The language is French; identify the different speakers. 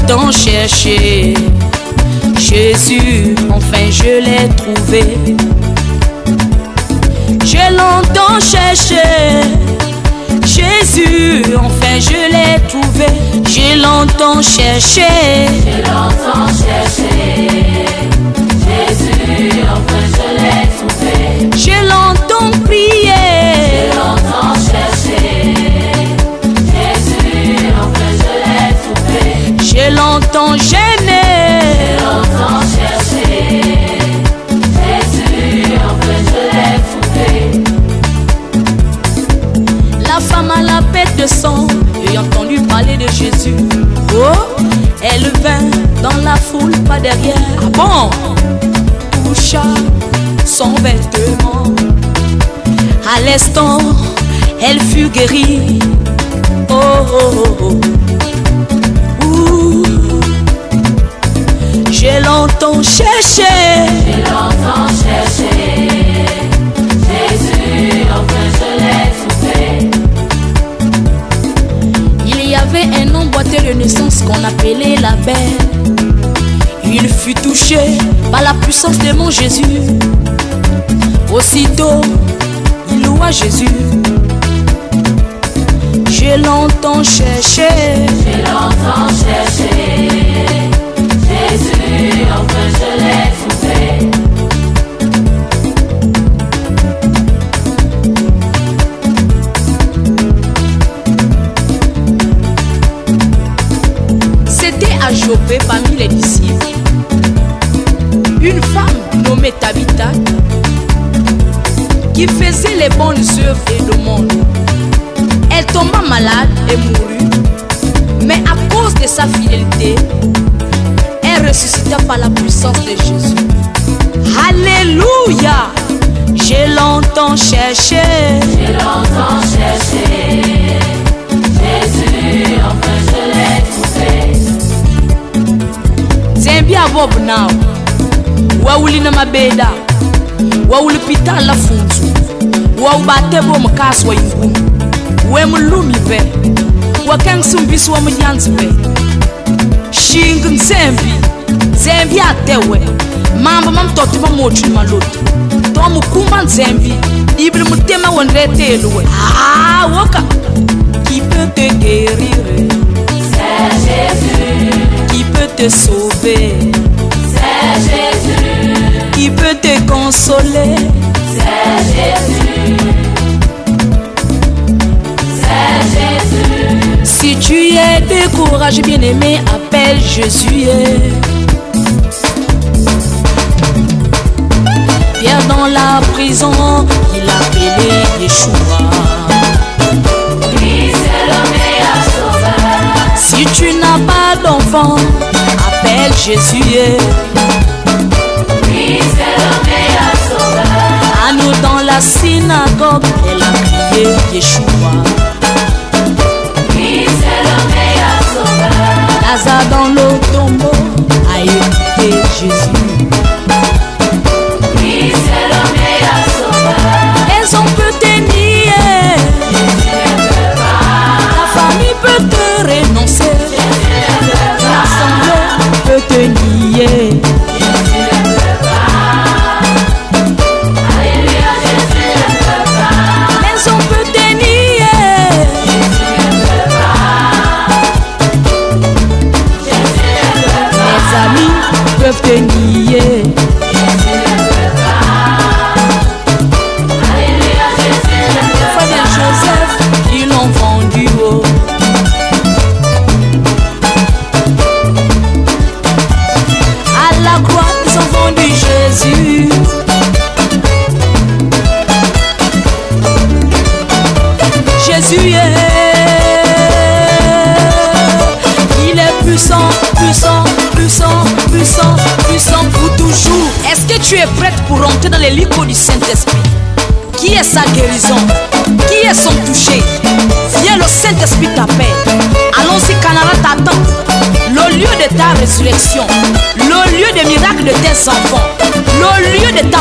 Speaker 1: longtemps cherché Jésus, enfin je l'ai trouvé. J'ai longtemps cherché Jésus, enfin je l'ai trouvé. J'ai longtemps cherché.
Speaker 2: J'ai longtemps cherché Jésus, enfin je l'ai trouvé.
Speaker 1: J'ai longtemps prié.
Speaker 2: J'ai longtemps cherché Jésus, enfin je l'ai trouvé.
Speaker 1: J'ai longtemps gêné.
Speaker 2: J'ai longtemps cherché Jésus, enfin je l'ai trouvé.
Speaker 1: La femme à la bête de sang, ayant entendu parler de Jésus, oh, elle vint dans la foule, pas derrière. Ah bon? Toucha son vêtement. À l'instant, elle fut guérie. Oh, oh, oh, oh. Ouh. J'ai longtemps cherché.
Speaker 2: J'ai longtemps cherché Jésus, enfin je l'ai trouvé.
Speaker 1: Il y avait un homme boiteux de naissance qu'on appelait la belle. Il fut touché par la puissance de mon Jésus. Aussitôt, il loua Jésus. J'ai longtemps cherché.
Speaker 2: J'ai longtemps cherché Jésus, enfin je l'ai trouvé.
Speaker 1: C'était à Joppé parmi les disciples une femme nommée Tabitha qui faisait les bonnes œuvres et l'aumône. Elle tomba malade et mourut, mais à cause de sa fidélité, elle ressuscita par la puissance de Jésus. Alléluia! J'ai longtemps cherché.
Speaker 2: J'ai longtemps cherché Jésus, enfin je l'ai trouvé.
Speaker 1: Zembi abob now. Wawuli na mabeda. Wawuli pita la funzu. Wawubate bo mkas wa yingu. Wemulumi be. Wakang sumbisi wa mjanzi be. Shing Zembi. Zembi atewe. Mamba mamtoti mamochu ni maloto. Tomu kumba Zembi. Ibli mutema wonrete eluwe. Ah, waka. Qui peut te guérir?
Speaker 2: C'est Jésus.
Speaker 1: Qui peut te sauver?
Speaker 2: C'est Jésus.
Speaker 1: Qui peut te consoler?
Speaker 2: C'est Jésus. C'est Jésus.
Speaker 1: Si tu es découragé, bien-aimé, appelle Jésus. Pierre dans la prison, il appelait Yeshua.
Speaker 2: Lui c'est le meilleur sauveur.
Speaker 1: Si tu n'as pas d'enfant, appelle Jésus.
Speaker 2: Lui c'est le meilleur sauveur.
Speaker 1: À nous dans la synagogue, elle a crié Yeshua.
Speaker 2: Lui c'est le meilleur sauveur.
Speaker 1: Lazare dans le tombeau a écouté Jésus.
Speaker 2: Lui c'est le meilleur sauveur.
Speaker 1: Elles ont peut te nier.
Speaker 2: Jésus ne peut pas.
Speaker 1: Ta famille peut te renoncer.
Speaker 2: Jésus ne peut pas.
Speaker 1: L'assemblée peut te nier.
Speaker 2: Jésus ne peut pas. Alléluia, Jésus ne peut pas.
Speaker 1: Les hommes peuvent te nier.
Speaker 2: Jésus ne peut pas. Jésus ne peut pas.
Speaker 1: Les amis peuvent te nier.
Speaker 2: Jésus ne peut pas. Alléluia, Jésus ne
Speaker 1: Les
Speaker 2: peut
Speaker 1: frères de
Speaker 2: pas.
Speaker 1: Joseph, ils l'ont vendu haut. À la croix, ils ont vendu Jésus. Jésus il est puissant, puissant, puissant, puissant, puissant pour toujours. Est-ce que tu es prête pour rentrer dans les licots du Saint-Esprit? Qui est sa guérison? Qui est son toucher? Viens, le Saint-Esprit t'appelle. Allons-y, Canara t'attend. Le lieu de ta résurrection, le lieu des miracles de tes enfants, le lieu de ta